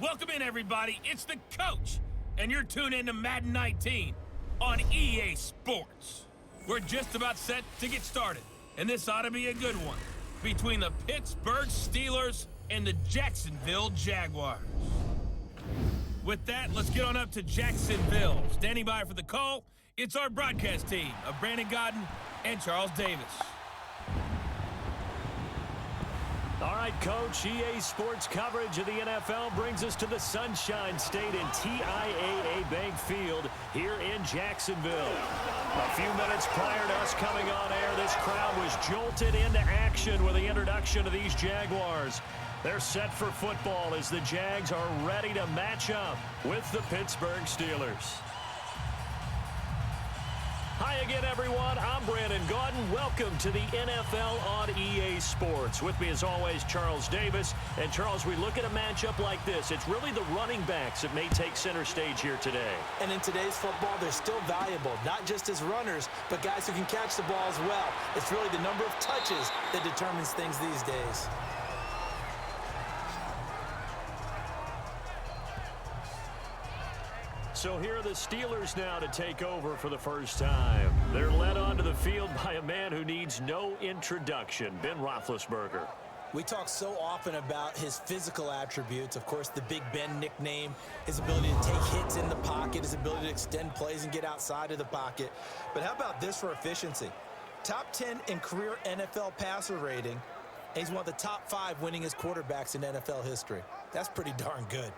Welcome in, everybody. It's the coach, and you're tuned in to Madden 19 on EA Sports. We're just about set to get started, and this ought to be a good one between the Pittsburgh Steelers and the Jacksonville Jaguars. With that, let's get on up to Jacksonville. Standing by for the call, it's our broadcast team of Brandon Godden and Charles Davis. All right, Coach, EA Sports coverage of the NFL brings us to the Sunshine State in TIAA Bank Field here in Jacksonville. A few minutes prior to us coming on air, this crowd was jolted into action with the introduction of these Jaguars. They're set for football as the Jags are ready to match up with the Pittsburgh Steelers. Hi again, everyone. I'm Brandon Godden. Welcome to the NFL on EA Sports. With me, as always, Charles Davis. And, Charles, we look at a matchup like this. It's really the running backs that may take center stage here today. And in today's football, they're still valuable, not just as runners, but guys who can catch the ball as well. It's really the number of touches that determines things these days. So here are the Steelers now to take over for the first time. They're led onto the field by a man who needs no introduction, Ben Roethlisberger. We talk so often about his physical attributes. Of course, the Big Ben nickname, his ability to take hits in the pocket, his ability to extend plays and get outside of the pocket. But how about this for efficiency? Top 10 in career NFL passer rating, and he's one of the top 5 winningest quarterbacks in NFL history. That's pretty darn good.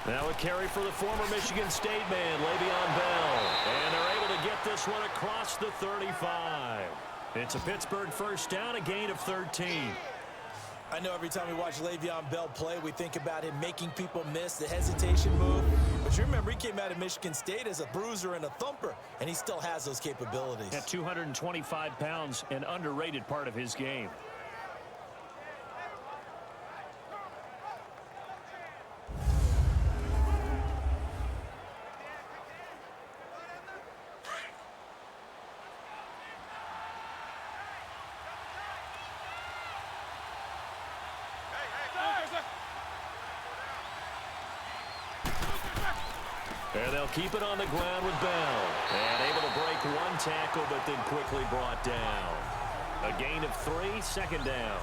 Now a carry for the former Michigan State man, Le'Veon Bell. And they're able to get this one across the 35. It's a Pittsburgh first down, a gain of 13. I know every time we watch Le'Veon Bell play, we think about him making people miss, the hesitation move. But you remember, he came out of Michigan State as a bruiser and a thumper, and he still has those capabilities. At 225 pounds, an underrated part of his game. And they'll keep it on the ground with Bell. And able to break one tackle, but then quickly brought down. A gain of 3, second down.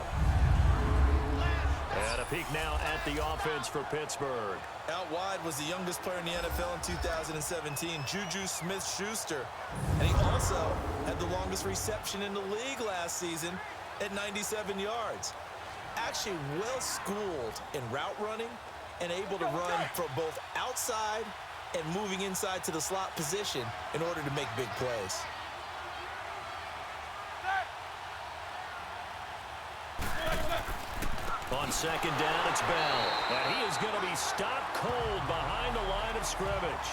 And a peek now at the offense for Pittsburgh. Out wide was the youngest player in the NFL in 2017, Juju Smith-Schuster. And he also had the longest reception in the league last season at 97 yards. Actually well-schooled in route running and able to run from both outside and moving inside to the slot position in order to make big plays. On second down, it's Bell. And he is going to be stopped cold behind the line of scrimmage.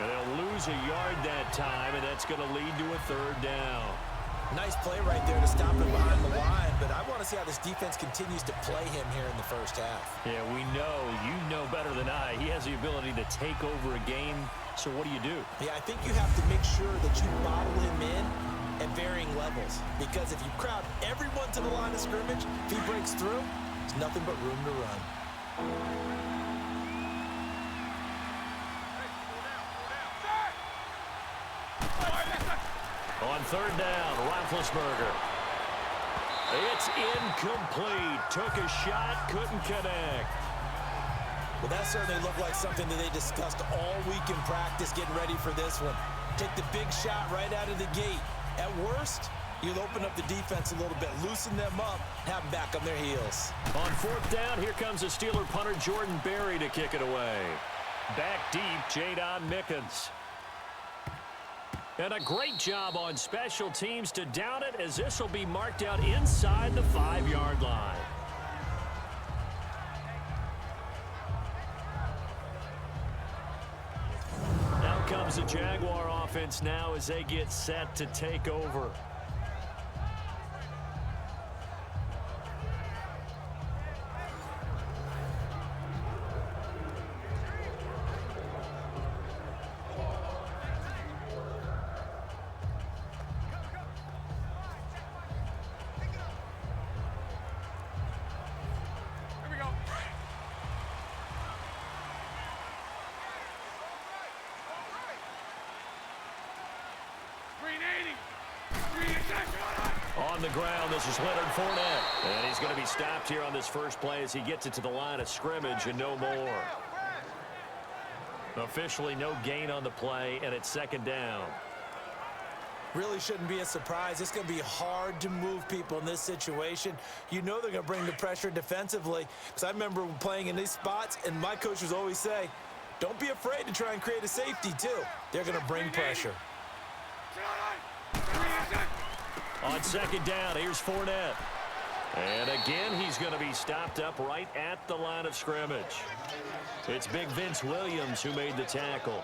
And they'll lose a yard that time, and that's going to lead to a third down. Nice play right there to stop him behind the line, but I want to see how this defense continues to play him here in the first half. Yeah, we know. You know better than I. He has the ability to take over a game, so what do you do? Yeah, I think you have to make sure that you bottle him in at varying levels, because if you crowd everyone to the line of scrimmage, if he breaks through, there's nothing but room to run. On third down, Roethlisberger. It's incomplete. Took a shot, couldn't connect. Well, that certainly looked like something that they discussed all week in practice getting ready for this one. Take the big shot right out of the gate. At worst, you'll open up the defense a little bit, loosen them up, have them back on their heels. On fourth down, here comes the Steeler punter Jordan Berry to kick it away. Back deep, Jadon Mickens. And a great job on special teams to down it, as this will be marked out inside the 5-yard line. Out comes the Jaguar offense now as they get set to take over. On the ground, this is Leonard Fournette. And he's going to be stopped here on this first play as he gets it to the line of scrimmage and no more. Officially no gain on the play, and it's second down. Really shouldn't be a surprise. It's going to be hard to move people in this situation. You know they're going to bring the pressure defensively. Because I remember playing in these spots, and my coaches always say, don't be afraid to try and create a safety, too. They're going to bring pressure. On second down, here's Fournette. And again, he's going to be stopped up right at the line of scrimmage. It's Big Vince Williams who made the tackle.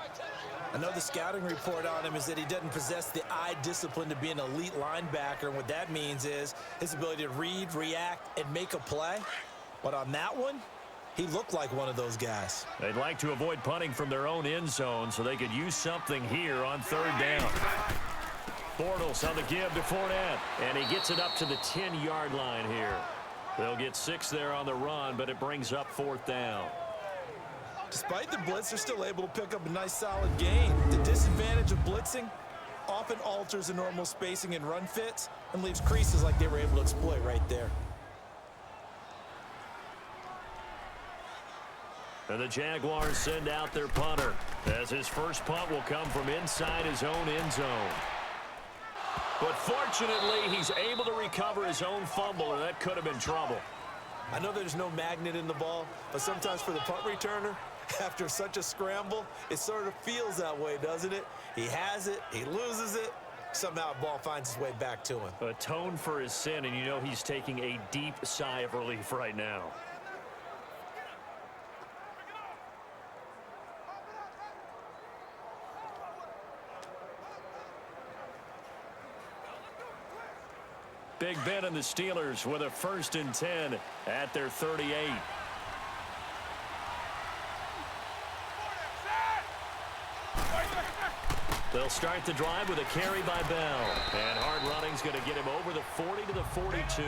I know the scouting report on him is that he doesn't possess the eye discipline to be an elite linebacker. And what that means is his ability to read, react, and make a play. But on that one, he looked like one of those guys. They'd like to avoid punting from their own end zone so they could use something here on third down. Bortles on the give to Fournette, and he gets it up to the 10-yard line here. They'll get 6 there on the run, but it brings up fourth down. Despite the blitz, they're still able to pick up a nice solid gain. The disadvantage of blitzing often alters the normal spacing and run fits and leaves creases like they were able to exploit right there. And the Jaguars send out their punter, as his first punt will come from inside his own end zone. But fortunately, he's able to recover his own fumble, or that could have been trouble. I know there's no magnet in the ball, but sometimes for the punt returner, after such a scramble, it sort of feels that way, doesn't it? He has it, he loses it, somehow the ball finds its way back to him. Atone for his sin, and you know he's taking a deep sigh of relief right now. Big Ben and the Steelers with a 1st and 10 at their 38. They'll start the drive with a carry by Bell. And hard running's going to get him over the 40 to the 42.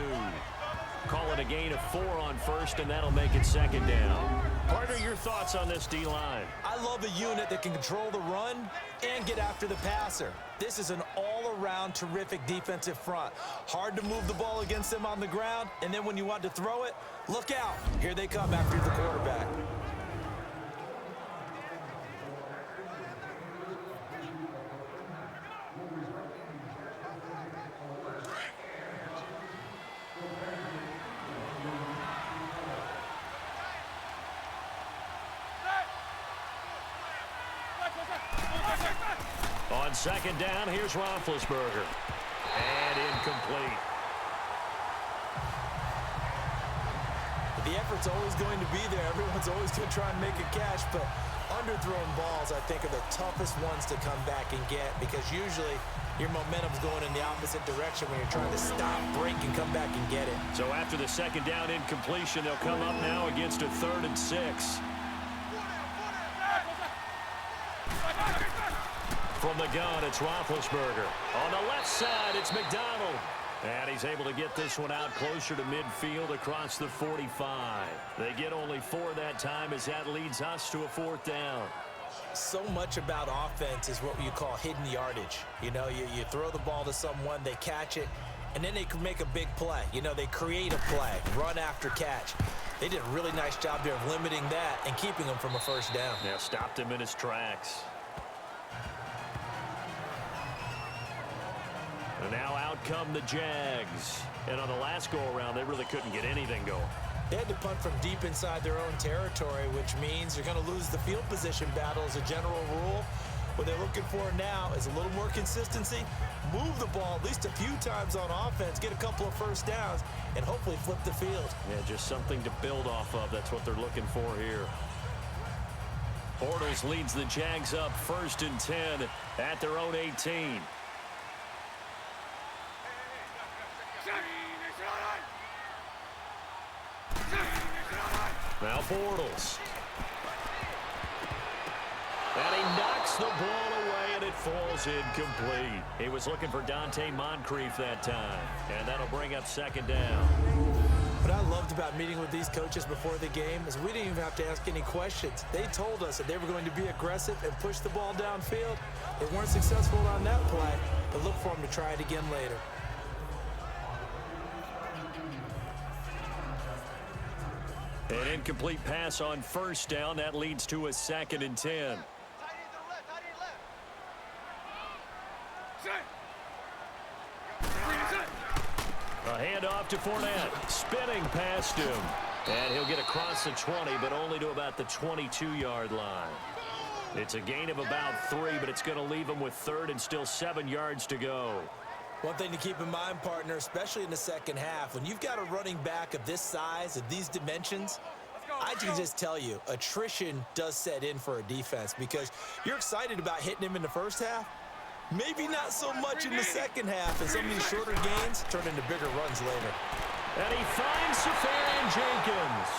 Call it a gain of 4 on first, and that'll make it second down. Partner, your thoughts on this D-line? I love a unit that can control the run and get after the passer. This is an all-around terrific defensive front. Hard to move the ball against them on the ground, and then when you want to throw it, look out. Here they come after the quarterback. On second down, here's Roethlisberger. And incomplete. The effort's always going to be there. Everyone's always going to try and make a catch, but underthrown balls, I think, are the toughest ones to come back and get because usually your momentum's going in the opposite direction when you're trying to stop, break, and come back and get it. So after the second down incompletion, they'll come up now against a 3rd and 6. From the gun, it's Roethlisberger. On the left side, it's McDonald. And he's able to get this one out closer to midfield across the 45. They get only 4 that time as that leads us to a 4th down. So much about offense is what you call hidden yardage. You know, you throw the ball to someone, they catch it, and then they can make a big play. You know, they create a play, run after catch. They did a really nice job there of limiting that and keeping him from a 1st down. Yeah, stopped him in his tracks. And now out come the Jags. And on the last go-around, they really couldn't get anything going. They had to punt from deep inside their own territory, which means they're going to lose the field position battle as a general rule. What they're looking for now is a little more consistency, move the ball at least a few times on offense, get a couple of 1st downs, and hopefully flip the field. Yeah, just something to build off of. That's what they're looking for here. Bortles leads the Jags up 1st and 10 at their own 18. Now Bortles. And he knocks the ball away, and it falls incomplete. He was looking for Dante Moncrief that time, and that'll bring up 2nd down. What I loved about meeting with these coaches before the game is we didn't even have to ask any questions. They told us that they were going to be aggressive and push the ball downfield. They weren't successful on that play, but look for them to try it again later. An incomplete pass on first down. That leads to a 2nd and 10. A handoff to Fournette. Spinning past him. And he'll get across the 20, but only to about the 22-yard line. It's a gain of about 3, but it's going to leave him with 3rd and still 7 yards to go. One thing to keep in mind, partner, especially in the second half, when you've got a running back of this size, of these dimensions, I can just tell you, attrition does set in for a defense because you're excited about hitting him in the first half. Maybe not so much in the second half, and some of these shorter gains turn into bigger runs later. And he finds Safarian Jenkins.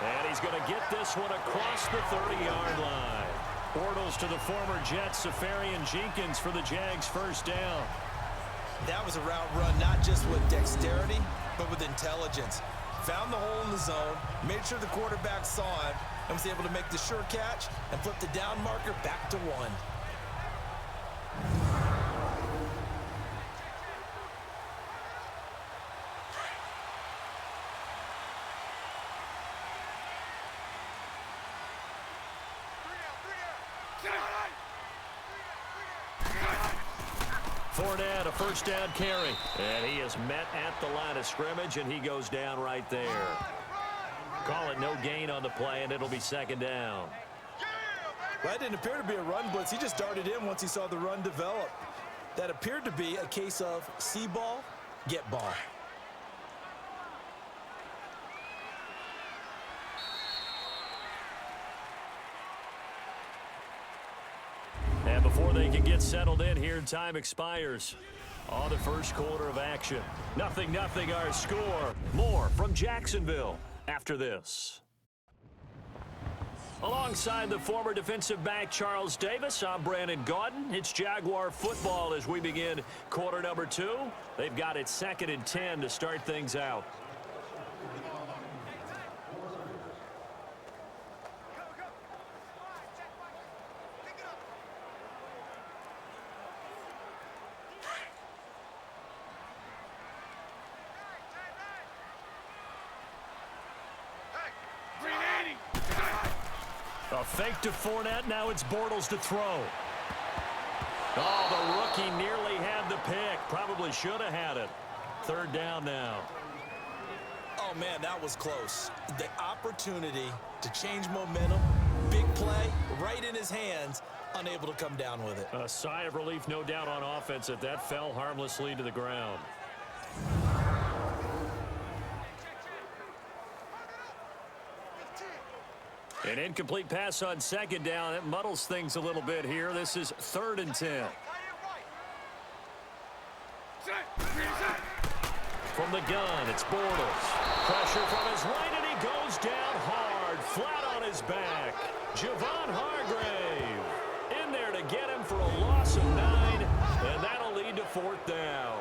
And he's going to get this one across the 30-yard line. Bortles to the former Jet, Safarian Jenkins for the Jags' first down. That was a route run not just with dexterity, but with intelligence. Found the hole in the zone, made sure the quarterback saw him, and was able to make the sure catch and flip the down marker back to 1. Fournette, a first down carry. And he is met at the line of scrimmage, and he goes down right there. Call it no gain on the play, and it'll be 2nd down. That didn't appear to be a run blitz. He just darted in once he saw the run develop. That appeared to be a case of see ball, get ball. And before they can get settled in here, time expires on the first quarter of action. 0-0 our score. More from Jacksonville after this. Alongside the former defensive back Charles Davis, I'm Brandon Gaudin. It's Jaguar football as we begin quarter number 2. They've got it 2nd and 10 to start things out. A fake to Fournette. Now it's Bortles to throw. Oh, the rookie nearly had the pick. Probably should have had it. 3rd down now. Oh, man, that was close. The opportunity to change momentum, big play, right in his hands, unable to come down with it. A sigh of relief, no doubt, on offense that fell harmlessly to the ground. An incomplete pass on 2nd down. It muddles things a little bit here. This is 3rd and 10. From the gun, it's Bortles. Pressure from his right, and he goes down hard, flat on his back. Javon Hargrave in there to get him for a loss of 9, and that'll lead to 4th down.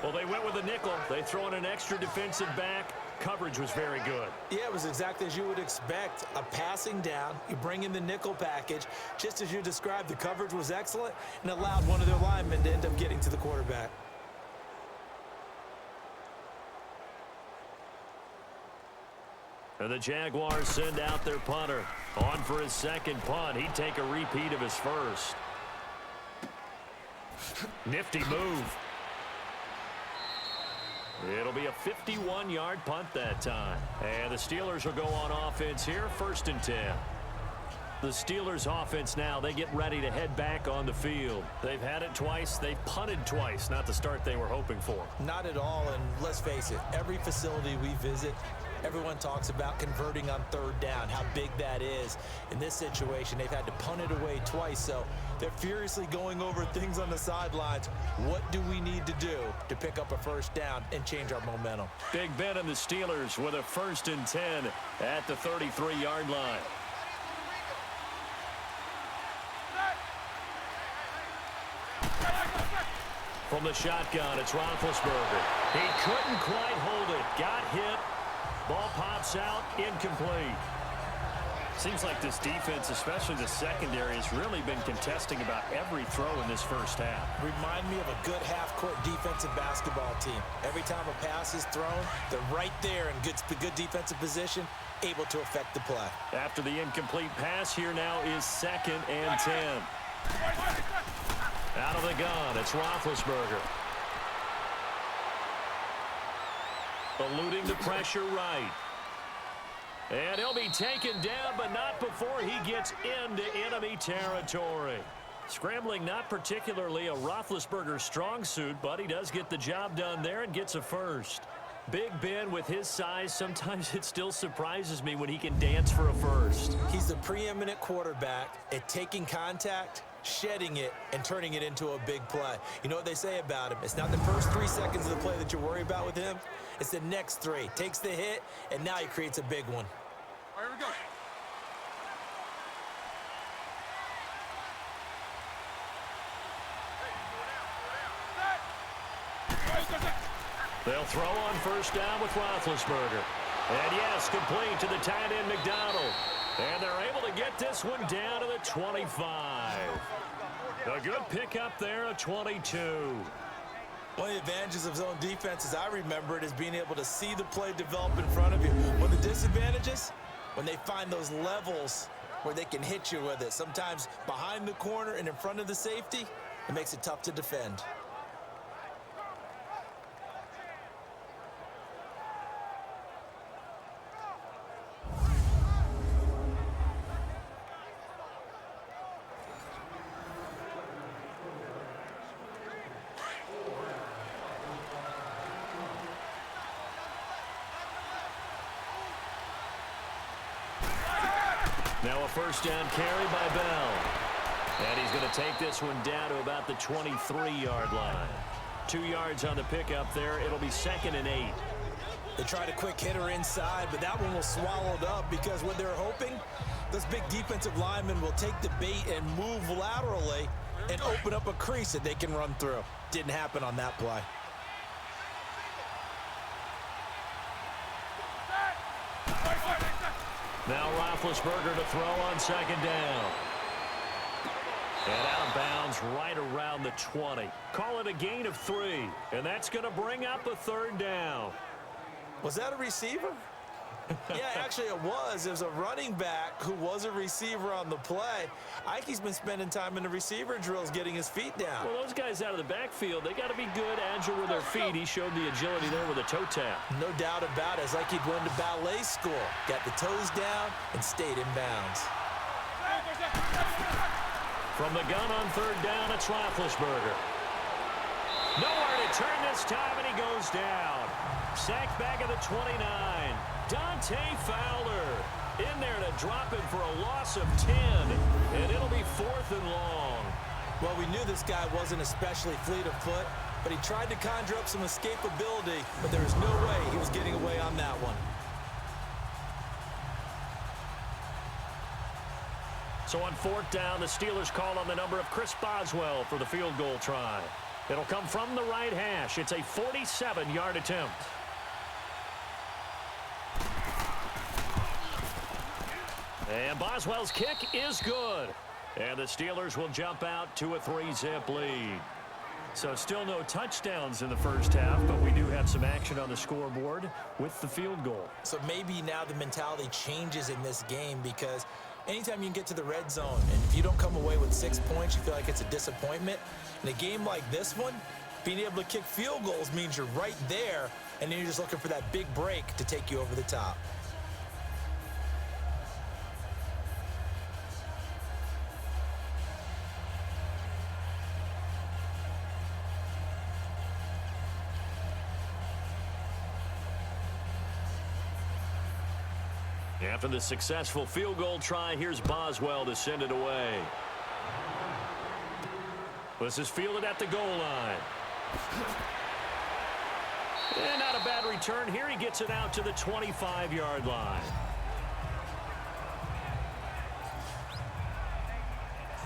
Well, they went with a nickel. They throw in an extra defensive back. Coverage was very good. Yeah, it was exactly as you would expect. A passing down, you bring in the nickel package. Just as you described, the coverage was excellent and allowed one of their linemen to end up getting to the quarterback. And the Jaguars send out their punter. On for his 2nd punt. He'd take a repeat of his first. Nifty move. It'll be a 51-yard punt that time. And the Steelers will go on offense here, 1st and 10. The Steelers offense now, they get ready to head back on the field. They've had it twice. They've punted twice. Not the start they were hoping for. Not at all, and let's face it, every facility we visit, everyone talks about converting on 3rd down, how big that is. In this situation, they've had to punt it away twice, so they're furiously going over things on the sidelines. What do we need to do to pick up a 1st down and change our momentum? Big Ben and the Steelers with a 1st and 10 at the 33-yard line. From the shotgun, it's Roethlisberger. He couldn't quite hold it. Got hit. Ball pops out, incomplete. Seems like this defense, especially the secondary, has really been contesting about every throw in this first half. Remind me of a good half-court defensive basketball team. Every time a pass is thrown, they're right there in good defensive position, able to affect the play. After the incomplete pass, here now is 2nd and 10. Out of the gun, it's Roethlisberger. Eluding the pressure right. And he'll be taken down, but not before he gets into enemy territory. Scrambling not particularly a Roethlisberger strong suit, but he does get the job done there and gets a first. Big Ben, with his size, sometimes it still surprises me when he can dance for a first. He's the preeminent quarterback at taking contact, shedding it, and turning it into a big play. You know what they say about him? It's not the first 3 seconds of the play that you worry about with him. It's the next 3. Takes the hit, and now he creates a big one. All right, here we go. They'll throw on first down with Roethlisberger. And yes, complete to the tight end McDonald. And they're able to get this one down to the 25. A good pickup there, a 22. One of the advantages of zone defense, as I remember it, is being able to see the play develop in front of you. One of the disadvantages, when they find those levels where they can hit you with it, sometimes behind the corner and in front of the safety, it makes it tough to defend. Now a first down carry by Bell. And he's going to take this one down to about the 23-yard line. 2 yards on the pickup there. It'll be 2nd and 8. They tried a quick hitter inside, but that one was swallowed up because what they're hoping, those big defensive linemen will take the bait and move laterally and open up a crease that they can run through. Didn't happen on that play. Now Roethlisberger to throw on 2nd down. And out of bounds right around the 20. Call it a gain of 3. And that's going to bring up a 3rd down. Was that a receiver? Yeah, actually it was. It was a running back who was a receiver on the play. Ike's been spending time in the receiver drills getting his feet down. Well, those guys out of the backfield, they got to be good, agile with their feet. He showed the agility there with a toe tap. No doubt about it. It's like he'd went to ballet school. Got the toes down and stayed in bounds. From the gun on 3rd down, it's Roethlisberger. Nowhere to turn this time, and he goes down. Sacked back at the 29. Dante Fowler in there to drop him for a loss of 10. And it'll be 4th and long. Well, we knew this guy wasn't especially fleet of foot, but he tried to conjure up some escapability, but there was no way he was getting away on that one. So on 4th down, the Steelers call on the number of Chris Boswell for the field goal try. It'll come from the right hash. It's a 47-yard attempt. And Boswell's kick is good. And the Steelers will jump out to a 3-zip lead. So still no touchdowns in the first half, but we do have some action on the scoreboard with the field goal. So maybe now the mentality changes in this game because anytime you can get to the red zone, and if you don't come away with 6 points, you feel like it's a disappointment. In a game like this one, being able to kick field goals means you're right there, and then you're just looking for that big break to take you over the top. After the successful field goal try, here's Boswell to send it away. This is fielded at the goal line. And not a bad return here. He gets it out to the 25-yard line.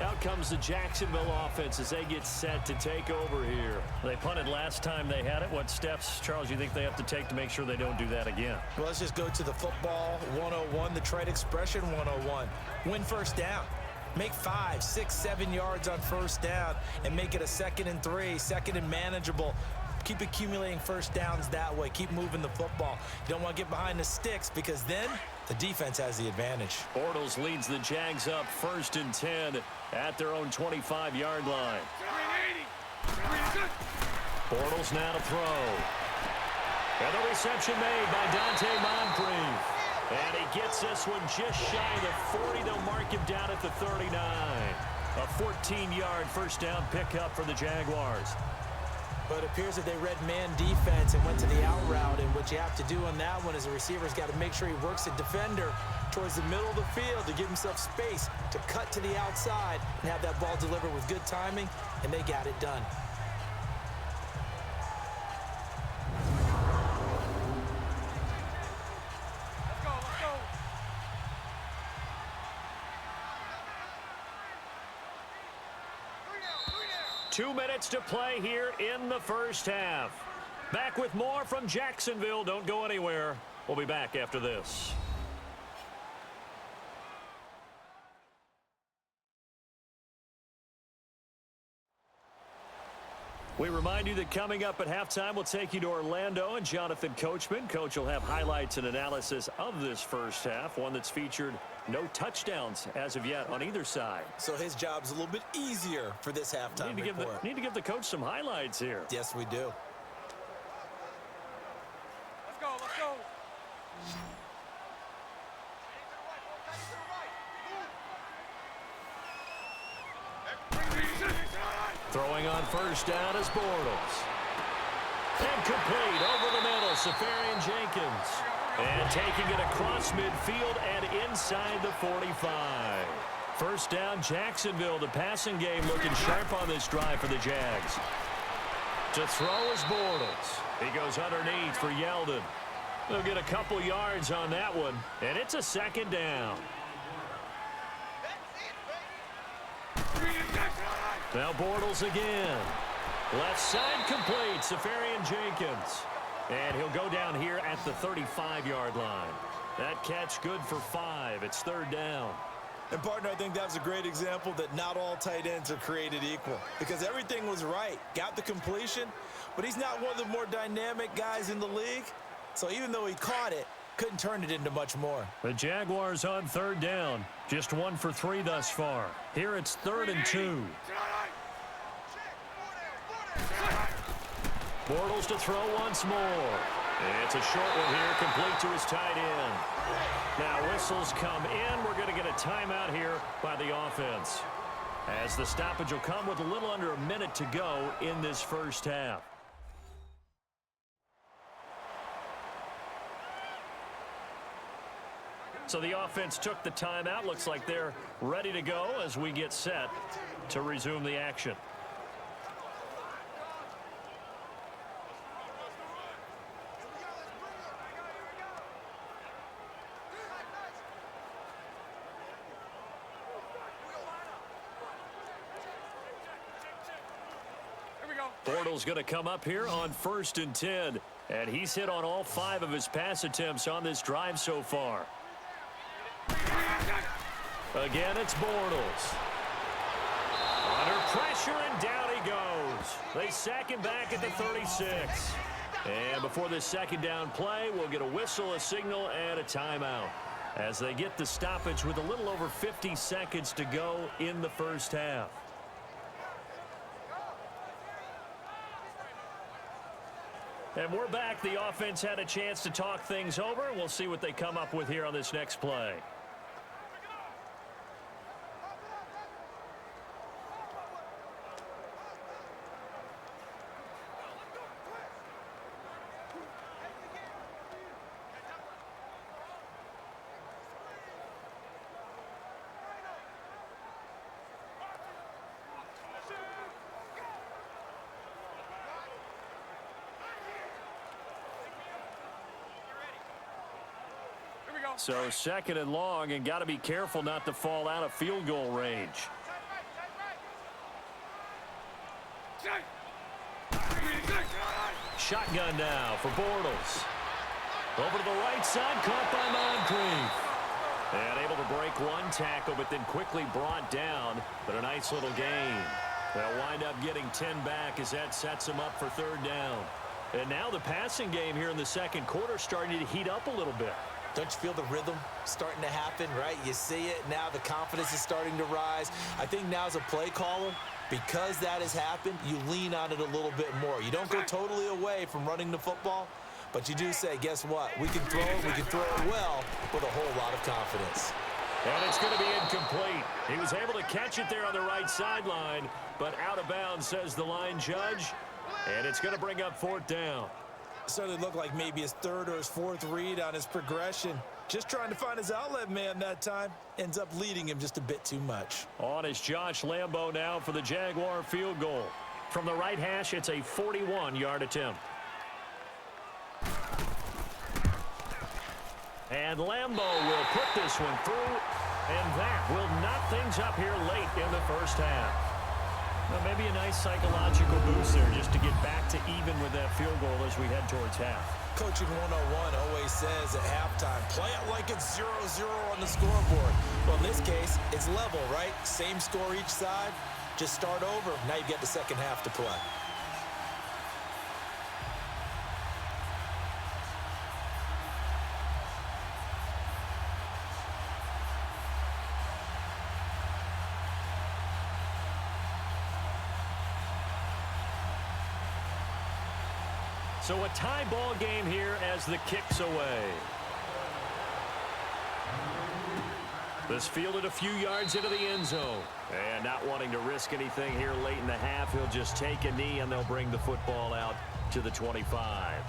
Out out comes the Jacksonville offense as they get set to take over here. They punted last time they had it. What steps, Charles, you think they have to take to make sure they don't do that again? Well, let's just go to the football 101, the trade expression 101. Win first down. Make 5, 6, 7 yards on first down and make it a 2nd and 3, 2nd and manageable. Keep accumulating first downs that way. Keep moving the football. You don't want to get behind the sticks because then the defense has the advantage. Bortles leads the Jags up 1st and 10 at their own 25-yard line. Bortles now to throw. And the reception made by Dante Moncrief. And he gets this one just shy of the 40. They'll mark him down at the 39. A 14-yard first down pickup for the Jaguars. But it appears that they read man defense and went to the out route. And what you have to do on that one is the receiver's got to make sure he works the defender towards the middle of the field to give himself space to cut to the outside and have that ball delivered with good timing, and they got it done. Let's go. 2 minutes to play here in the first half. Back with more from Jacksonville. Don't go anywhere. We'll be back after this. We remind you that coming up at halftime, we'll take you to Orlando and Jonathan Coachman. Coach will have highlights and analysis of this first half, one that's featured no touchdowns as of yet on either side. So his job's a little bit easier for this halftime report. Need to give the coach some highlights here. Yes, we do. Let's go. Throwing on first down is Bortles. Incomplete over the middle, Safarian Jenkins. And taking it across midfield and inside the 45. First down, Jacksonville. The passing game looking sharp on this drive for the Jags. To throw is Bortles. He goes underneath for Yeldon. They'll get a couple yards on that one, and it's a 2nd down. Now Bortles again. Left side complete, Safarian Jenkins. And he'll go down here at the 35-yard line. That catch good for 5. It's 3rd down. And, partner, I think that was a great example that not all tight ends are created equal because everything was right. Got the completion, but he's not one of the more dynamic guys in the league. So even though he caught it, couldn't turn it into much more. The Jaguars on 3rd down. Just 1 for 3 thus far. Here it's 3rd and 2. Bortles to throw once more. It's a short one here, complete to his tight end. Now whistles come in. We're going to get a timeout here by the offense, as the stoppage will come with a little under a minute to go in this first half. So the offense took the timeout. Looks like they're ready to go as we get set to resume the action. Bortles going to come up here on 1st and 10. And he's hit on all 5 of his pass attempts on this drive so far. Again, it's Bortles. Under pressure, and down he goes. They sack him back at the 36. And before this 2nd down play, we'll get a whistle, a signal, and a timeout, as they get the stoppage with a little over 50 seconds to go in the first half. And we're back. The offense had a chance to talk things over. We'll see what they come up with here on this next play. So 2nd and long, and got to be careful not to fall out of field goal range. Shotgun now for Bortles. Over to the right side, caught by Moncrief. And able to break one tackle, but then quickly brought down. But a nice little gain. They'll wind up getting 10 back as that sets them up for third down. And now the passing game here in the second quarter starting to heat up a little bit. Don't you feel the rhythm starting to happen, right? You see it now. The confidence is starting to rise. I think now as a play caller, because that has happened, you lean on it a little bit more. You don't go totally away from running the football, but you do say, guess what? We can throw it well with a whole lot of confidence. And it's going to be incomplete. He was able to catch it there on the right sideline, but out of bounds, says the line judge. And it's going to bring up fourth down. Certainly looked like maybe his third or his fourth read on his progression. Just trying to find his outlet man that time. Ends up leading him just a bit too much. On is Josh Lambo now for the Jaguar field goal. From the right hash, it's a 41-yard attempt. And Lambo will put this one through, and that will knock things up here late in the first half. Well, maybe a nice psychological boost there just to get back to even with that field goal as we head towards half. Coaching 101 always says at halftime, play it like it's 0-0 on the scoreboard. Well, in this case, it's level, right? Same score each side. Just start over. Now you get the second half to play. So a tie ball game here as the kick's away. This fielded a few yards into the end zone. And not wanting to risk anything here late in the half, he'll just take a knee and they'll bring the football out to the 25.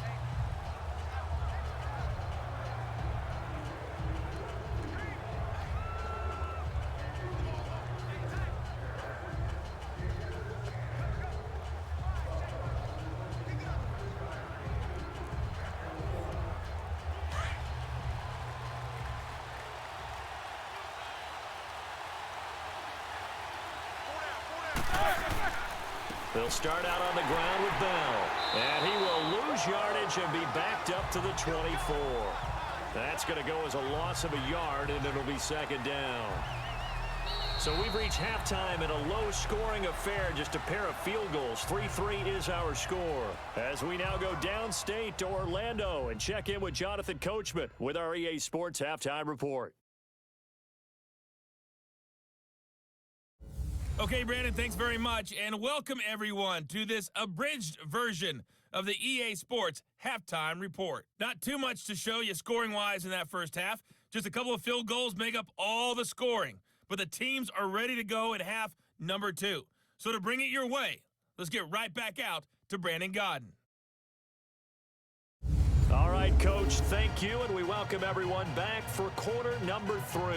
They'll start out on the ground with Bell. And he will lose yardage and be backed up to the 24. That's going to go as a loss of a yard, and it'll be second down. So we've reached halftime in a low-scoring affair, just a pair of field goals. 3-3 is our score. As we now go downstate to Orlando and check in with Jonathan Coachman with our EA Sports Halftime Report. Okay, Brandon, thanks very much, and welcome everyone to this abridged version of the EA Sports Halftime Report. Not too much to show you scoring-wise in that first half. Just a couple of field goals make up all the scoring. But the teams are ready to go at half number 2. So to bring it your way, let's get right back out to Brandon Godden. All right, Coach, thank you, and we welcome everyone back for quarter number 3.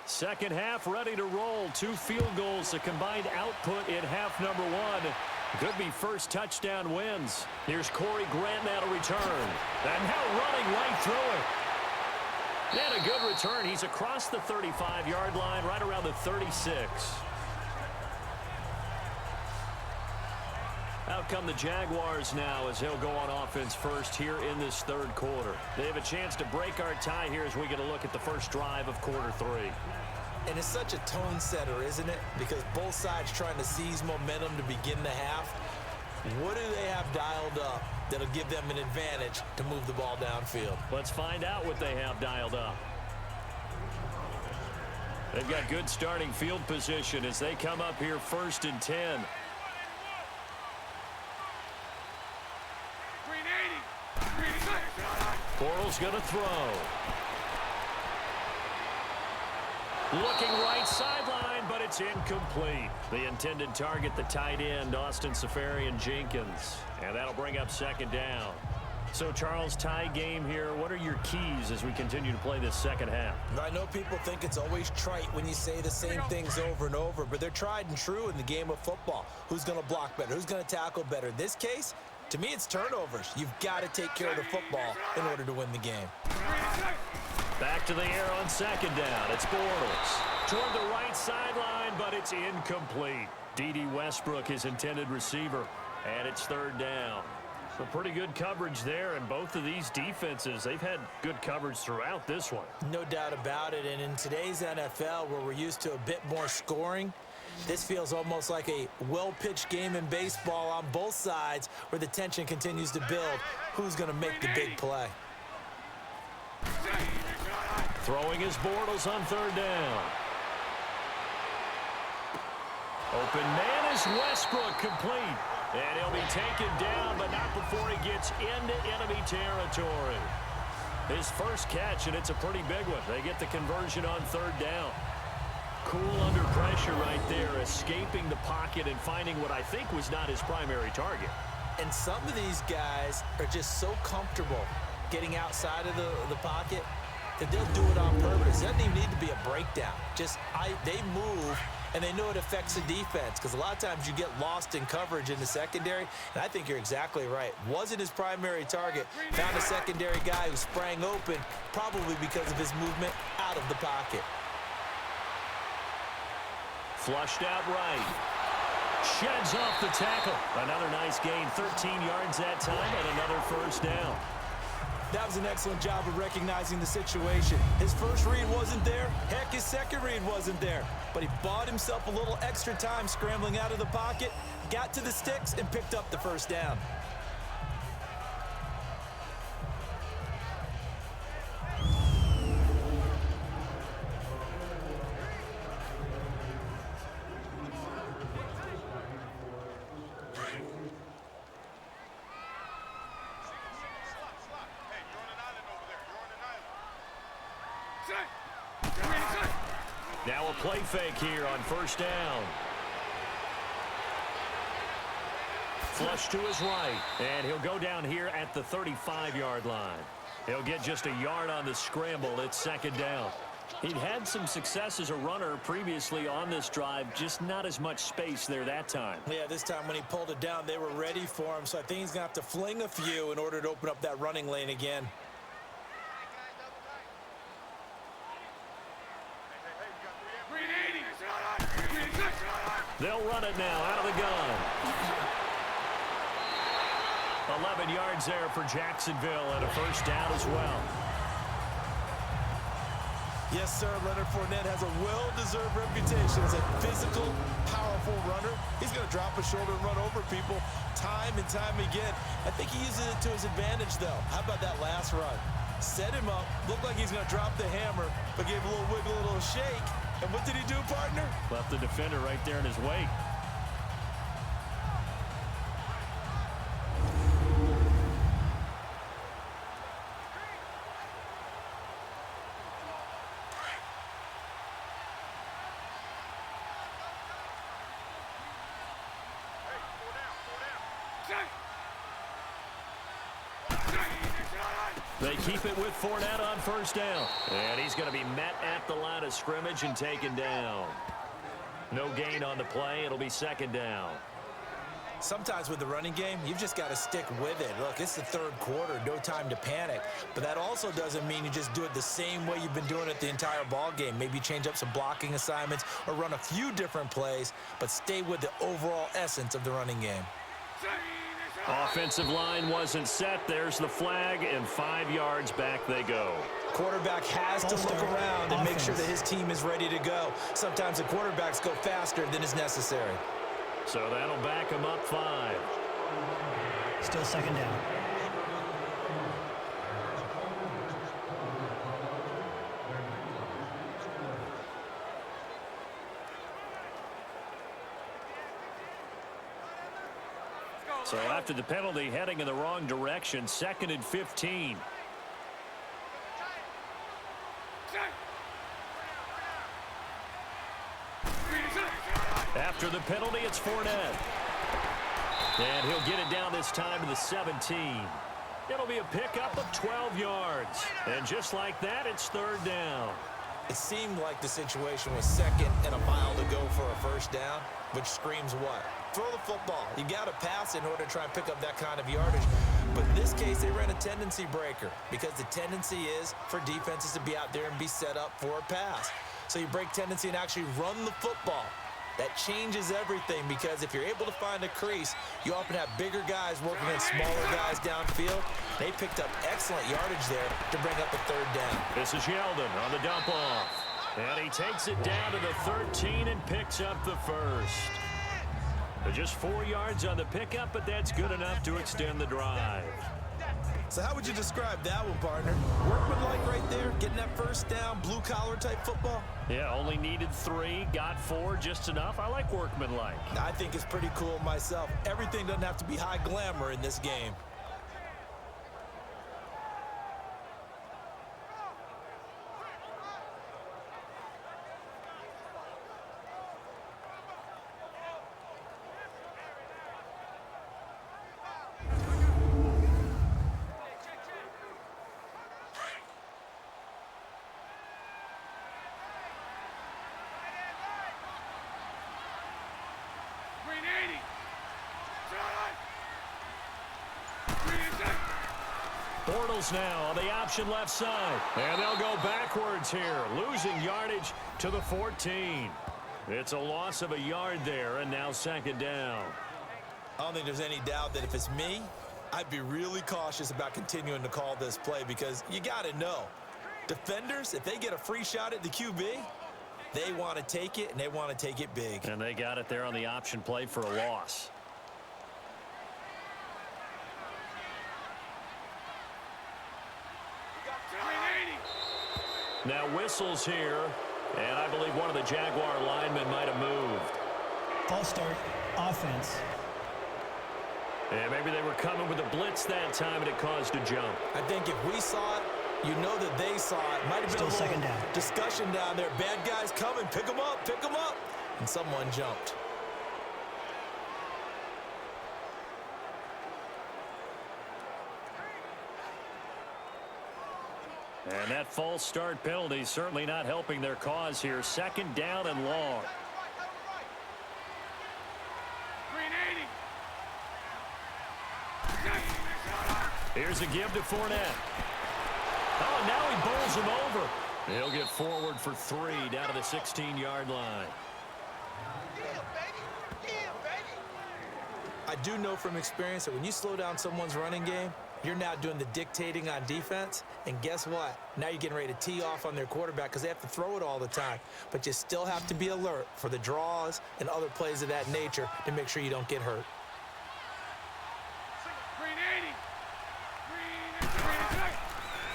Second half ready to roll. 2 field goals, the combined output in half number 1. Could be first touchdown wins. Here's Corey Grant now to return. And now running right through it. And a good return. He's across the 35-yard line, right around the 36. Out come the Jaguars now as he'll go on offense first here in this third quarter. They have a chance to break our tie here as we get a look at the first drive of quarter 3. And it's such a tone setter, isn't it? Because both sides trying to seize momentum to begin the half. What do they have dialed up that'll give them an advantage to move the ball downfield? Let's find out what they have dialed up. They've got good starting field position as they come up here 1st and 10. Bortles going to throw. Looking right sideline, but it's incomplete. The intended target, the tight end, Austin Safarian-Jenkins. And that'll bring up 2nd down. So, Charles, tie game here. What are your keys as we continue to play this second half? I know people think it's always trite when you say the same things over and over, but they're tried and true in the game of football. Who's going to block better? Who's going to tackle better? In this case, to me, it's turnovers. You've got to take care of the football in order to win the game. Back to the air on 2nd down. It's Bortles. Toward the right sideline, but it's incomplete. D.D. Westbrook, his intended receiver, and it's 3rd down. So pretty good coverage there, and both of these defenses, they've had good coverage throughout this one. No doubt about it, and in today's NFL, where we're used to a bit more scoring, this feels almost like a well-pitched game in baseball on both sides where the tension continues to build. Who's going to make the big play? Throwing his Bortles on 3rd down. Open man is Westbrook, complete. And he'll be taken down, but not before he gets into enemy territory. His first catch, and it's a pretty big one. They get the conversion on 3rd down. Cool under pressure right there, escaping the pocket and finding what I think was not his primary target. And some of these guys are just so comfortable getting outside of the pocket that they'll do it on purpose. It doesn't even need to be a breakdown. They move, and they know it affects the defense, because a lot of times you get lost in coverage in the secondary, and I think you're exactly right. Wasn't his primary target. Found a secondary guy who sprang open, probably because of his movement out of the pocket. Flushed out right. Sheds off the tackle. Another nice gain, 13 yards that time, and another 1st down. That was an excellent job of recognizing the situation. His first read wasn't there. Heck, his second read wasn't there. But he bought himself a little extra time scrambling out of the pocket, got to the sticks, and picked up the 1st down. Now a play fake here on 1st down. Flush to his right, and he'll go down here at the 35-yard line. He'll get just a yard on the scramble. It's 2nd down. He'd had some success as a runner previously on this drive, just not as much space there that time. Yeah, this time when he pulled it down, they were ready for him, so I think he's going to have to fling a few in order to open up that running lane again. They'll run it now out of the gun. 11 yards there for Jacksonville, and a 1st down as well. Yes, sir, Leonard Fournette has a well-deserved reputation as a physical, powerful runner. He's going to drop a shoulder and run over people time and time again. I think he uses it to his advantage, though. How about that last run? Set him up, looked like he's going to drop the hammer, but gave a little wiggle, a little shake. And what did he do, partner? Left the defender right there in his wake. They keep it with Fournette on 1st down. And he's going to be met at the line of scrimmage and taken down. No gain on the play. It'll be 2nd down. Sometimes with the running game, you've just got to stick with it. Look, it's the 3rd quarter, no time to panic. But that also doesn't mean you just do it the same way you've been doing it the entire ball game. Maybe change up some blocking assignments or run a few different plays, but stay with the overall essence of the running game. Offensive line wasn't set. There's the flag, and 5 yards back they go. Quarterback has to look around and make sure that his team is ready to go. Sometimes the quarterbacks go faster than is necessary. So that'll back him up 5. Still second down. So after the penalty, heading in the wrong direction, 2nd and 15. After the penalty, it's Fournette. And he'll get it down this time to the 17. It'll be a pickup of 12 yards. And just like that, it's 3rd down. It seemed like the situation was 2nd and a mile to go for a first down, which screams what? Throw the football. You got to pass in order to try and pick up that kind of yardage. But in this case, they ran a tendency breaker because the tendency is for defenses to be out there and be set up for a pass. So you break tendency and actually run the football. That changes everything because if you're able to find a crease, you often have bigger guys working against smaller guys downfield. They picked up excellent yardage there to bring up a 3rd down. This is Yeldon on the dump off. And he takes it down to the 13 and picks up the 1st. Just 4 yards on the pickup, but that's good enough to extend the drive. So how would you describe that one, partner? Workmanlike right there, getting that first down, blue-collar type football? Yeah, only needed 3, got 4, just enough. I like workmanlike. I think it's pretty cool myself. Everything doesn't have to be high glamour in this game. Bortles now on the option left side. And they'll go backwards here, losing yardage to the 14. It's a loss of a yard there, and now 2nd down. I don't think there's any doubt that if it's me, I'd be really cautious about continuing to call this play because you got to know, defenders, if they get a free shot at the QB, they want to take it, and they want to take it big. And they got it there on the option play for a loss. Now whistles here, and I believe one of the Jaguar linemen might have moved. False start, offense. And maybe they were coming with a blitz that time, and it caused a jump. I think if we saw it, you know that they saw it. Might have been Still a second little down. discussion down there. Bad guys coming, pick them up, pick them up. And someone jumped. And that false start penalty certainly not helping their cause here. 2nd down and long. Here's a give to Fournette. Oh, now he bowls him over. He'll get forward for 3 down to the 16-yard line. I do know from experience that when you slow down someone's running game, you're now doing the dictating on defense, and guess what? Now you're getting ready to tee off on their quarterback because they have to throw it all the time. But you still have to be alert for the draws and other plays of that nature to make sure you don't get hurt.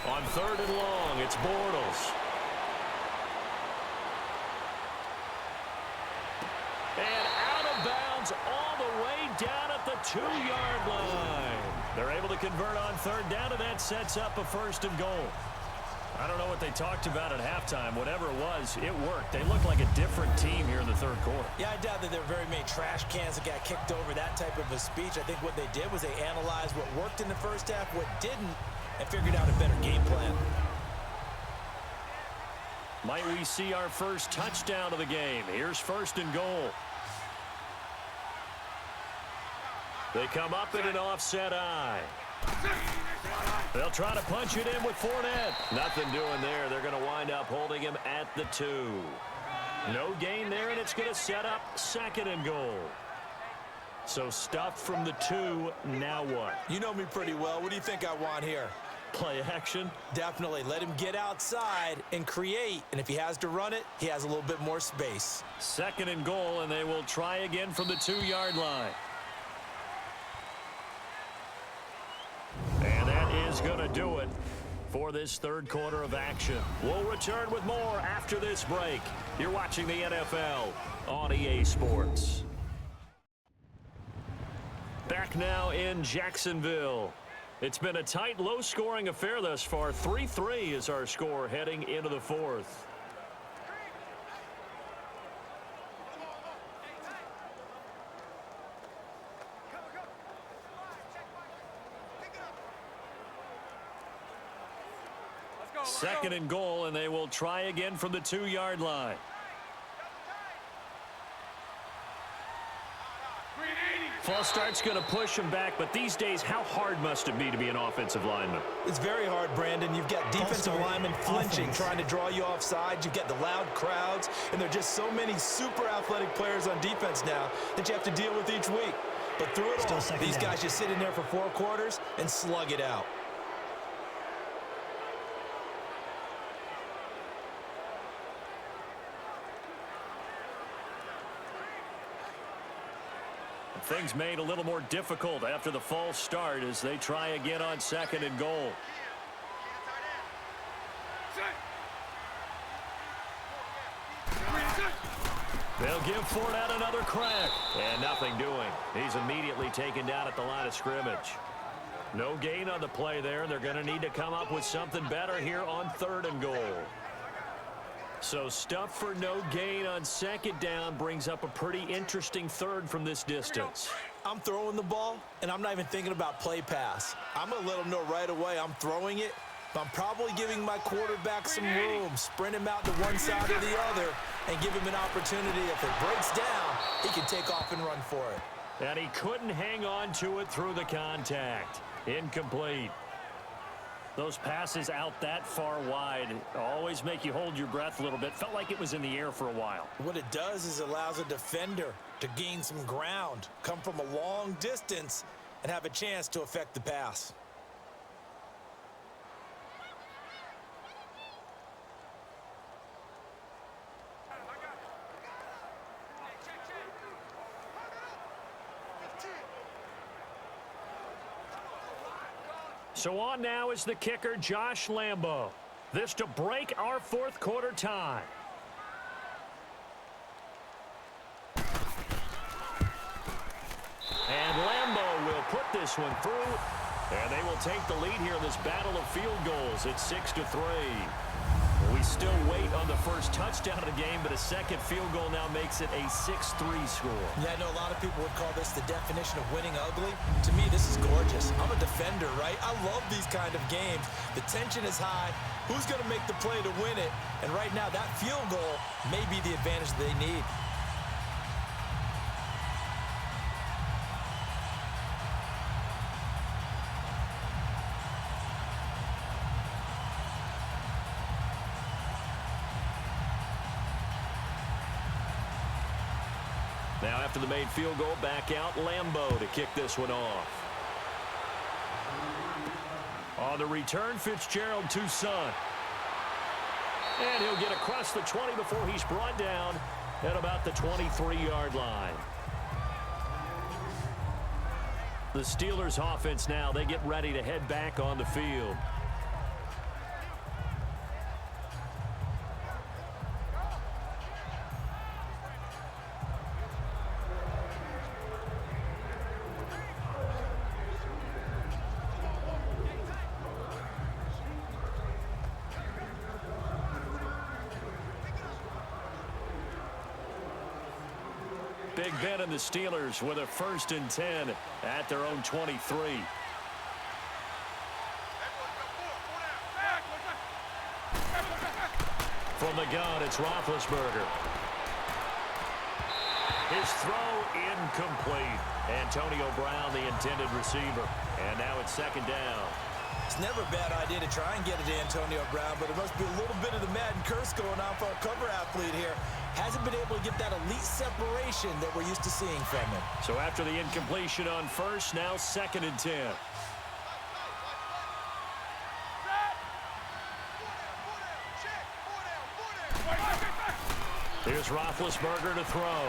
On 3rd and long, it's Bortles. And out of bounds all the way down at the 2-yard line. They're able to convert on 3rd down, and that sets up a 1st and goal. I don't know what they talked about at halftime. Whatever it was, it worked. They looked like a different team here in the 3rd quarter. Yeah, I doubt that there were very many trash cans that got kicked over, that type of a speech. I think what they did was they analyzed what worked in the first half, what didn't, and figured out a better game plan. Might we see our first touchdown of the game? Here's 1st and goal. They come up in an offset eye. They'll try to punch it in with Fournette. Nothing doing there. They're going to wind up holding him at the 2. No gain there, and it's going to set up 2nd and goal. So stuffed from the 2, now what? You know me pretty well. What do you think I want here? Play action? Definitely. Let him get outside and create. And if he has to run it, he has a little bit more space. 2nd and goal, and they will try again from the 2-yard line. do it for this third quarter of action. We'll return with more after this break. You're watching the NFL on EA Sports. Back now in Jacksonville. It's been a tight, low-scoring affair thus far. 3-3 is our score heading into the fourth. Second and goal, and they will try again from the 2-yard line. False start's going to push him back, but these days, how hard must it be to be an offensive lineman? It's very hard, Brandon. You've got defensive linemen flinching, trying to draw you offside. You've got the loud crowds, and there are just so many super athletic players on defense now that you have to deal with each week. But through it all, these guys just sit in there for 4 quarters and slug it out. Things made a little more difficult after the false start as they try again on second and goal. They'll give Fournette another crack. And nothing doing. He's immediately taken down at the line of scrimmage. No gain on the play there. They're going to need to come up with something better here on third and goal. So stuff for no gain on second down brings up a pretty interesting third from this distance. I'm throwing the ball, and I'm not even thinking about play pass. I'm going to let them know right away I'm throwing it, but I'm probably giving my quarterback some room, sprint him out to one side or the other, and give him an opportunity. If it breaks down, he can take off and run for it. And he couldn't hang on to it through the contact. Incomplete. Those passes out that far wide always make you hold your breath a little bit. Felt like it was in the air for a while. What it does is it allows a defender to gain some ground, come from a long distance, and have a chance to affect the pass. So on now is the kicker, Josh Lambo. This to break our fourth quarter tie. And Lambo will put this one through. And they will take the lead here in this battle of field goals. It's 6-3. We still wait on the first touchdown of the game, but a second field goal now makes it a 6-3 score. Yeah, I know a lot of people would call this the definition of winning ugly. To me, this is gorgeous. I'm a defender, right? I love these kind of games. The tension is high. Who's going to make the play to win it? And right now, that field goal may be the advantage they need. Now after the made field goal, back out Lambo to kick this one off. On the return, Fitzgerald to Son. And he'll get across the 20 before he's brought down at about the 23-yard line. The Steelers offense now, they get ready to head back on the field. Big Ben and the Steelers with a 1st and 10 at their own 23. From the gun, it's Roethlisberger. His throw incomplete. Antonio Brown, the intended receiver. And now it's 2nd down. It's never a bad idea to try and get it to Antonio Brown, but there must be a little bit of the Madden curse going on for a cover athlete here. Hasn't been able to get that elite separation that we're used to seeing from him. So after the incompletion on 1st, now 2nd and 10. Here's Roethlisberger to throw.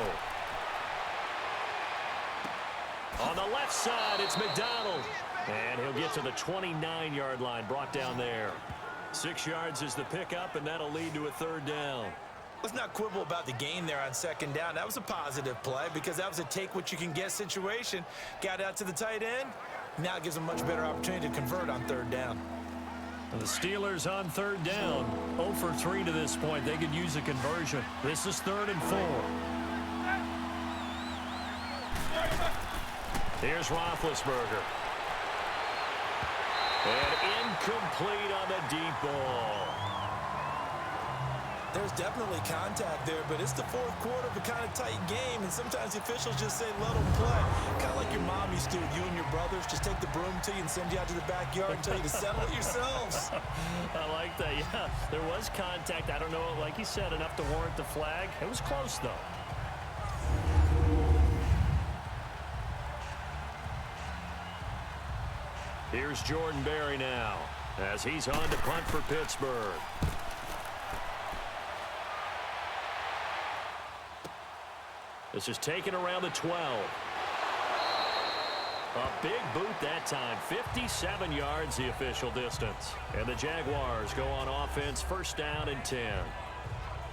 On the left side, it's McDonald. And he'll get to the 29-yard line, brought down there. 6 yards is the pickup, and that'll lead to a third down. Let's not quibble about the gain there on second down. That was a positive play because that was a take-what-you-can-get situation. Got out to the tight end. Now it gives them much better opportunity to convert on third down. And the Steelers on third down. 0 for 3 to this point. They could use a conversion. This is 3rd and 4. Here's Roethlisberger. And incomplete on the deep ball. There's definitely contact there, but it's the fourth quarter of a kind of tight game, and sometimes the officials just say, let them play. Kind of like your mom used to with you and your brothers. Just take the broom to you and send you out to the backyard and tell you to settle it yourselves. I like that. Yeah, there was contact. I don't know, like you said, enough to warrant the flag. It was close, though. Here's Jordan Berry now, as he's on to punt for Pittsburgh. This is taken around the 12. A big boot that time. 57 yards the official distance. And the Jaguars go on offense, 1st down and 10.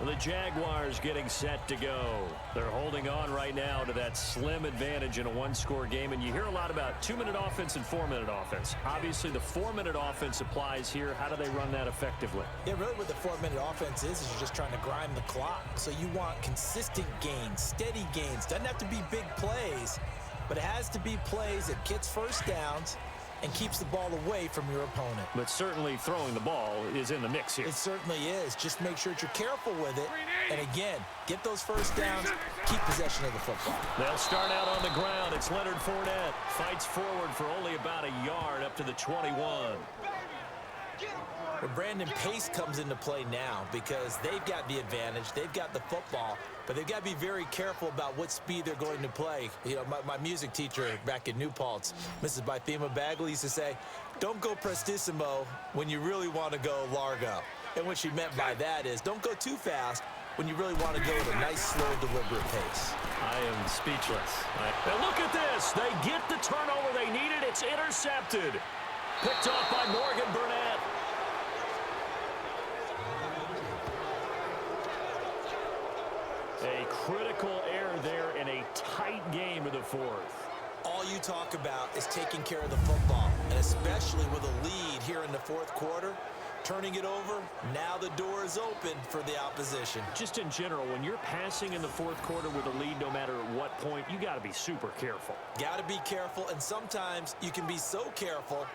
And the Jaguars getting set to go. They're holding on right now to that slim advantage in a one-score game. And you hear a lot about 2-minute offense and 4-minute offense. Obviously, the 4-minute offense applies here. How do they run that effectively? Yeah, really what the 4-minute offense is you're just trying to grind the clock. So you want consistent gains, steady gains. Doesn't have to be big plays, but it has to be plays that gets first downs and keeps the ball away from your opponent. But certainly throwing the ball is in the mix here. It certainly is. Just make sure that you're careful with it. And again, get those first downs, keep possession of the football. They'll start out on the ground. It's Leonard Fournette. Fights forward for only about a yard up to the 21. Well, Brandon, pace comes into play now because they've got the advantage. They've got the football, but they've got to be very careful about what speed they're going to play. You know, my music teacher back in New Paltz, Mrs. Bythema Bagley, used to say, don't go prestissimo when you really want to go largo. And what she meant by that is don't go too fast when you really want to go at a nice, slow, deliberate pace. I am speechless. Now look at this. They get the turnover they needed. It's intercepted. Picked off by Morgan Burnett. A critical error there in a tight game of the fourth. All you talk about is taking care of the football, and especially with a lead here in the fourth quarter, turning it over, now the door is open for the opposition. Just in general, when you're passing in the fourth quarter with a lead, no matter at what point, you got to be super careful. Got to be careful, and sometimes you can be so careful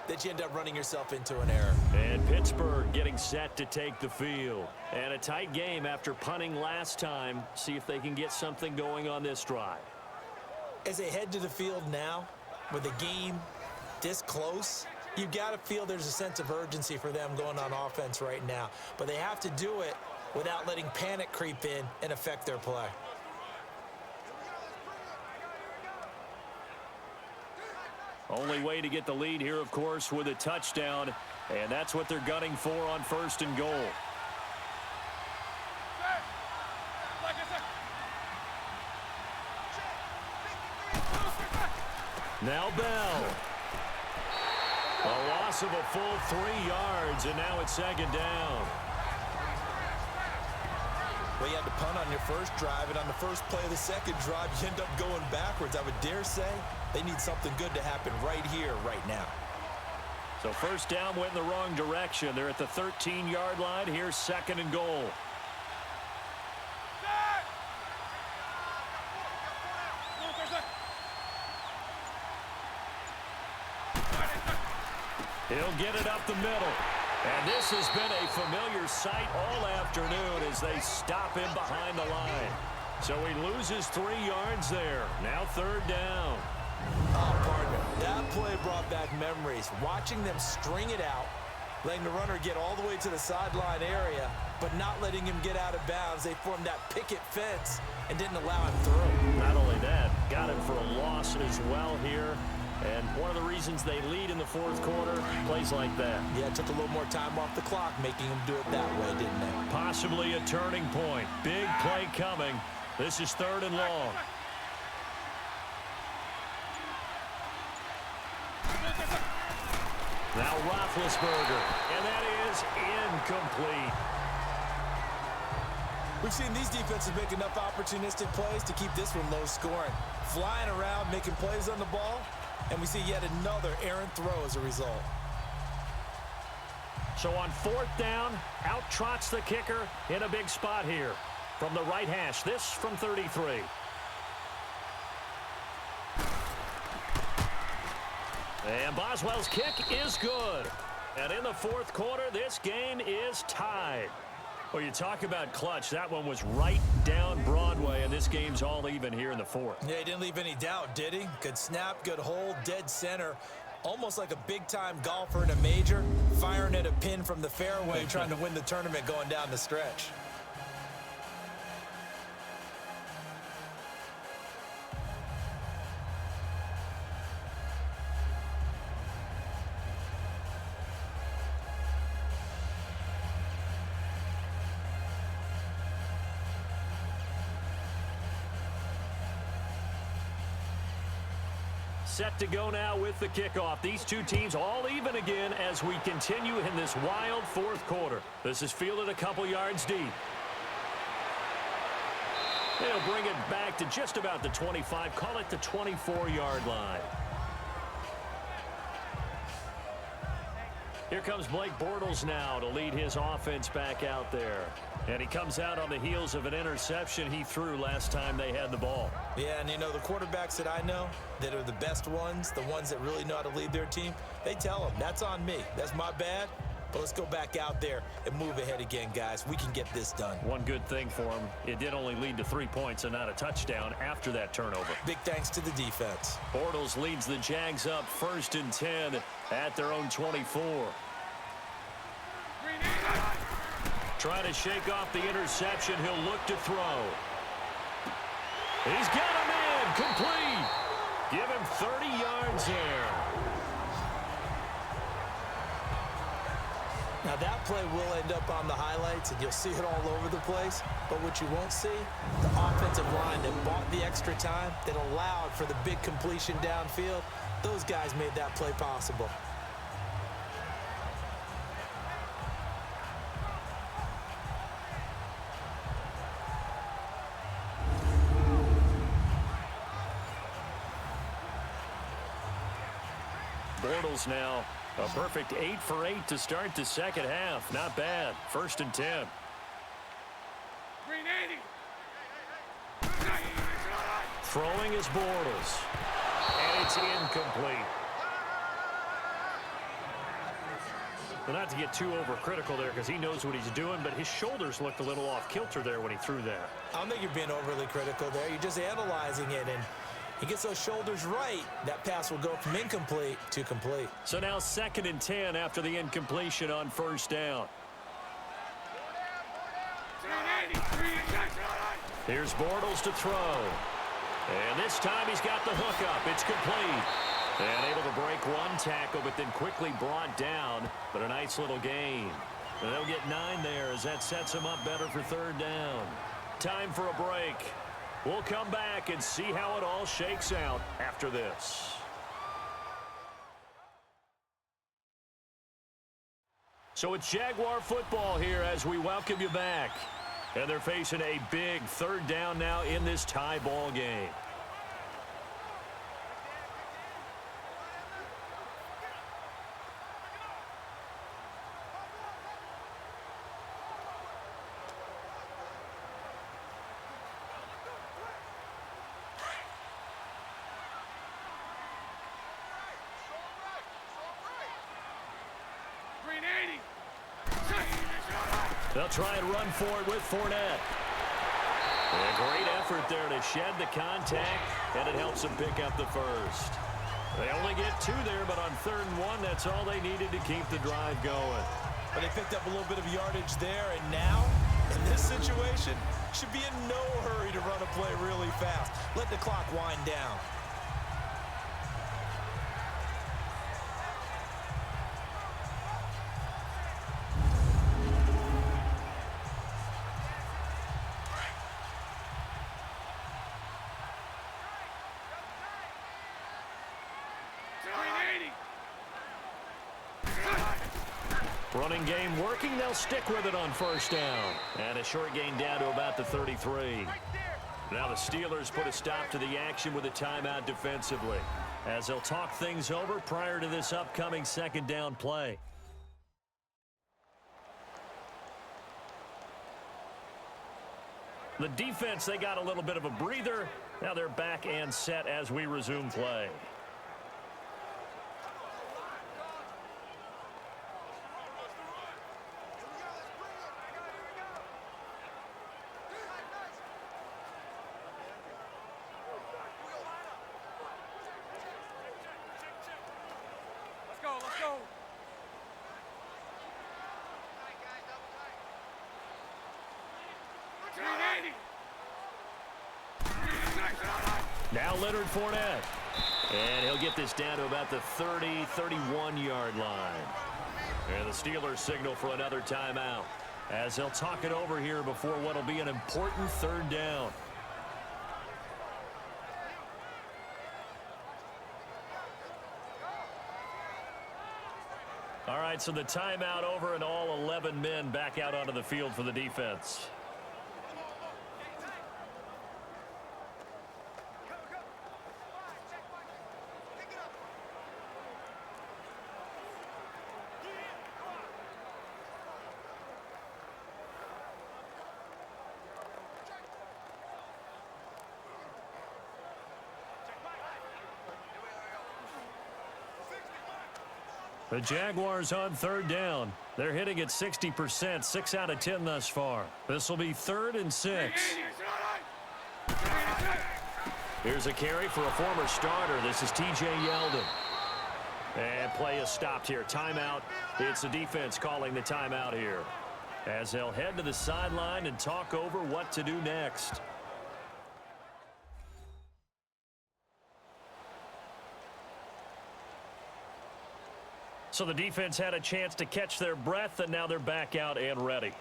that you end up running yourself into an error. And Pittsburgh getting set to take the field. And a tight game after punting last time. See if they can get something going on this drive. As they head to the field now, with the game this close, you've got to feel there's a sense of urgency for them going on offense right now. But they have to do it without letting panic creep in and affect their play. Only way to get the lead here, of course, with a touchdown. And that's what they're gunning for on 1st and goal. Now Bell. A loss of a full 3 yards, and now it's 2nd down. Well, you had to punt on your first drive, and on the first play of the second drive, you end up going backwards. I would dare say they need something good to happen right here, right now. So 1st down went in the wrong direction. They're at the 13-yard line. Here's 2nd and goal. He'll get it up the middle. And this has been a familiar sight all afternoon as they stop him behind the line. So he loses 3 yards there. Now 3rd down. Oh, partner, that play brought back memories. Watching them string it out, letting the runner get all the way to the sideline area, but not letting him get out of bounds. They formed that picket fence and didn't allow him through. Not only that, got him for a loss as well here. And one of the reasons they lead in the fourth quarter, plays like that. Yeah, it took a little more time off the clock, making them do it that way, didn't they? Possibly a turning point. Big play coming. This is 3rd and long. Now Roethlisberger, and that is incomplete. We've seen these defenses make enough opportunistic plays to keep this one low scoring. Flying around, making plays on the ball, and we see yet another errant throw as a result. So on 4th down, out trots the kicker in a big spot here. From the right hash, this from 33. And Boswell's kick is good. And in the 4th quarter, this game is tied. Well, you talk about clutch. That one was right down Broadway, and this game's all even here in the 4th. Yeah, he didn't leave any doubt, did he? Good snap, good hold, dead center. Almost like a big-time golfer in a major, firing at a pin from the fairway, trying to win the tournament going down the stretch. Set to go now with the kickoff. These two teams all even again as we continue in this wild 4th quarter. This is fielded a couple yards deep. They'll bring it back to just about the 25, call it the 24-yard line. Here comes Blake Bortles now to lead his offense back out there. And he comes out on the heels of an interception he threw last time they had the ball. Yeah, and you know, the quarterbacks that I know that are the best ones, the ones that really know how to lead their team, they tell them, that's on me. That's my bad. But let's go back out there and move ahead again, guys. We can get this done. One good thing for him, it did only lead to 3 points and not a touchdown after that turnover. Big thanks to the defense. Bortles leads the Jags up 1st and 10 at their own 24. Trying to shake off the interception. He'll look to throw. He's got him in. Complete. Give him 30 yards there. Now that play will end up on the highlights, and you'll see it all over the place. But what you won't see, the offensive line that bought the extra time, that allowed for the big completion downfield, those guys made that play possible. Bortles now a perfect 8 for 8 to start the second half. Not bad. 1st and 10. Throwing is Bortles. And it's incomplete. Well, not to get too overcritical there because he knows what he's doing, but his shoulders looked a little off kilter there when he threw that. I don't think you're being overly critical there. You're just analyzing it, and he gets those shoulders right. That pass will go from incomplete to complete. So now 2nd and 10 after the incompletion on 1st down. Here's Bortles to throw. And this time he's got the hook up. It's complete. And able to break one tackle, but then quickly brought down. But a nice little gain. And they'll get 9 there as that sets him up better for 3rd down. Time for a break. We'll come back and see how it all shakes out after this. So it's Jaguar football here as we welcome you back. And they're facing a big 3rd down now in this tie ball game. They'll try and run for it with Fournette. A great effort there to shed the contact, and it helps them pick up the first. They only get 2 there, but on 3rd and 1, that's all they needed to keep the drive going. But they picked up a little bit of yardage there, and now, in this situation, should be in no hurry to run a play really fast. Let the clock wind down. Running game working. They'll stick with it on first down. And a short gain down to about the 33. Now the Steelers put a stop to the action with a timeout defensively, as they'll talk things over prior to this upcoming second down play. The defense, they got a little bit of a breather. Now they're back and set as we resume play. Let's go. Now Leonard Fournette. And he'll get this down to about the 30, 31-yard line. And the Steelers signal for another timeout, as they'll talk it over here before what will be an important third down. All right, so the timeout over and all 11 men back out onto the field for the defense. The Jaguars on third down. They're hitting at 60%, 6 out of 10 thus far. This will be 3rd and 6. Here's a carry for a former starter. This is T.J. Yeldon. And play is stopped here. Timeout. It's the defense calling the timeout here, as they'll head to the sideline and talk over what to do next. So the defense had a chance to catch their breath, and now they're back out and ready.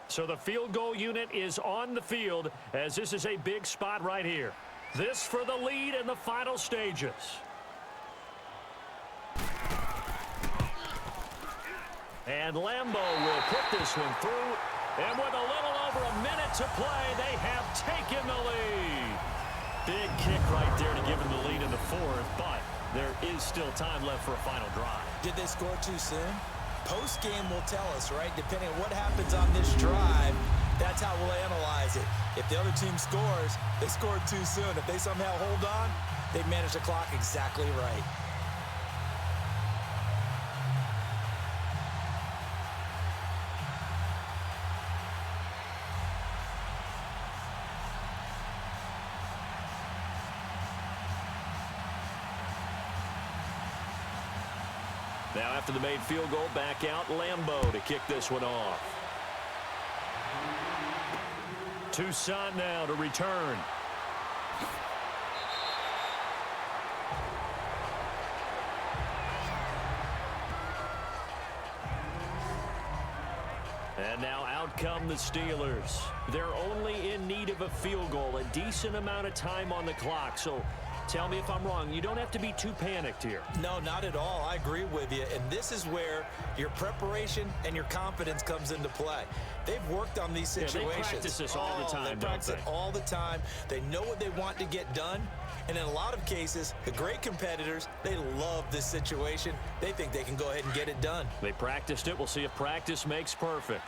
So the field goal unit is on the field, as this is a big spot right here. This for the lead in the final stages. And Lambeau will put this one through. And with a little over a minute to play, they have taken the lead. Big kick right there to give them the lead in the 4th, but there is still time left for a final drive. Did they score too soon? Post-game will tell us, right? Depending on what happens on this drive, that's how we'll analyze it. If the other team scores, they scored too soon. If they somehow hold on, they manage the clock exactly right. Now after the made field goal, back out Lambeau to kick this one off. Toussaint now to return. And now out come the Steelers. They're only in need of a field goal, a decent amount of time on the clock. So tell me if I'm wrong. You don't have to be too panicked here. No, not at all. I agree with you. And this is where your preparation and your confidence comes into play. They've worked on these situations. Yeah, they practice this all the time, They practice it all the time. They know what they want to get done. And in a lot of cases, the great competitors, they love this situation. They think they can go ahead and get it done. They practiced it. We'll see if practice makes perfect.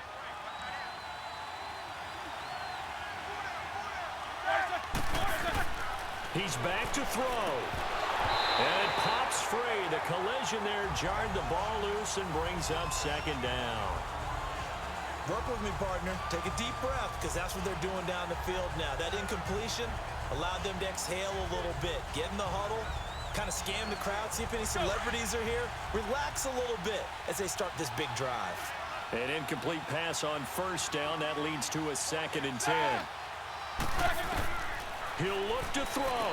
He's back to throw. And it pops free. The collision there jarred the ball loose and brings up second down. Work with me, partner. Take a deep breath, because that's what they're doing down the field now. That incompletion allowed them to exhale a little bit. Get in the huddle, kind of scan the crowd, see if any celebrities are here. Relax a little bit as they start this big drive. An incomplete pass on first down. That leads to a 2nd and 10. He'll look to throw.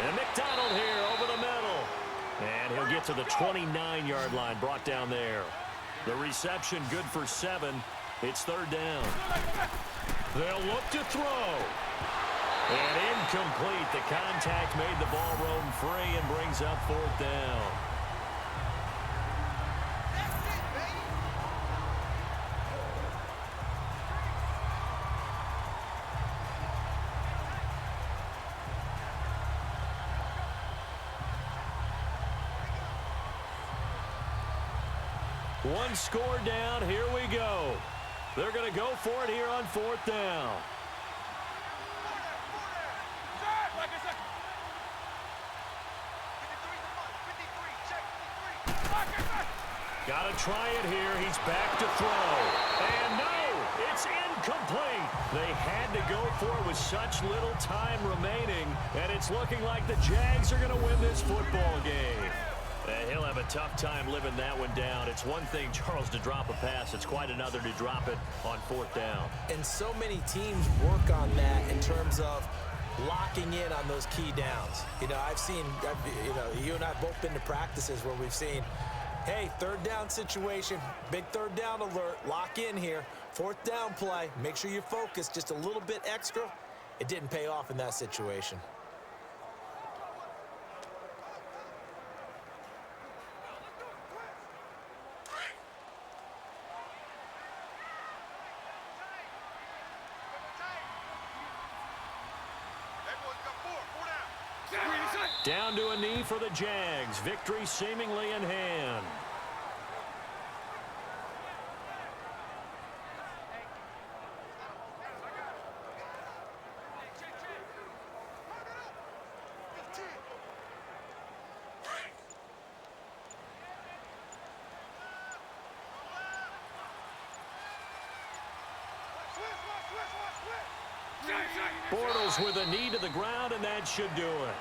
And McDonald here over the middle. And he'll get to the 29-yard line, brought down there. The reception good for 7. It's third down. They'll look to throw. And incomplete. The contact made the ball roam free and brings up fourth down. One score down. Here we go. They're going to go for it here on fourth down. Got to try it here. He's back to throw. And no, it's incomplete. They had to go for it with such little time remaining. And it's looking like the Jags are going to win this football game. He'll have a tough time living that one down. It's one thing, Charles, to drop a pass. It's quite another to drop it on fourth down. And so many teams work on that in terms of locking in on those key downs. You know, you and I have both been to practices where we've seen, hey, third down situation, big third down alert, lock in here, fourth down play, make sure you focus just a little bit extra. It didn't pay off in that situation. Down to a knee for the Jags. Victory seemingly in hand. Bortles with a knee to the ground, and that should do it.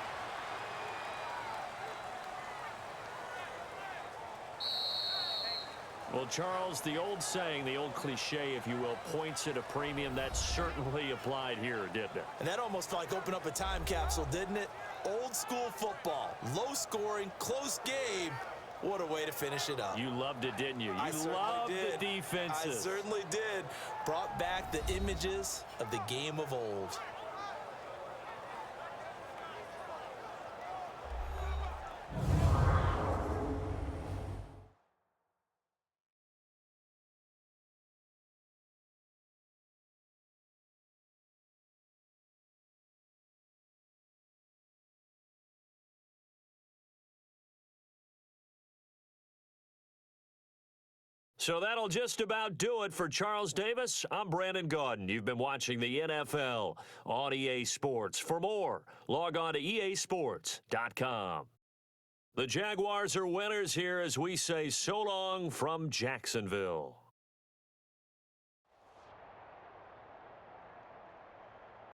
Well, Charles, the old saying, the old cliche, if you will, points at a premium, that certainly applied here, didn't it? And that almost like opened up a time capsule, didn't it? Old school football, low scoring, close game. What a way to finish it up. You loved it, didn't you? You loved the defenses. I certainly did. Brought back the images of the game of old. So that'll just about do it for Charles Davis. I'm Brandon Gaudin. You've been watching the NFL on EA Sports. For more, log on to easports.com. The Jaguars are winners here as we say so long from Jacksonville.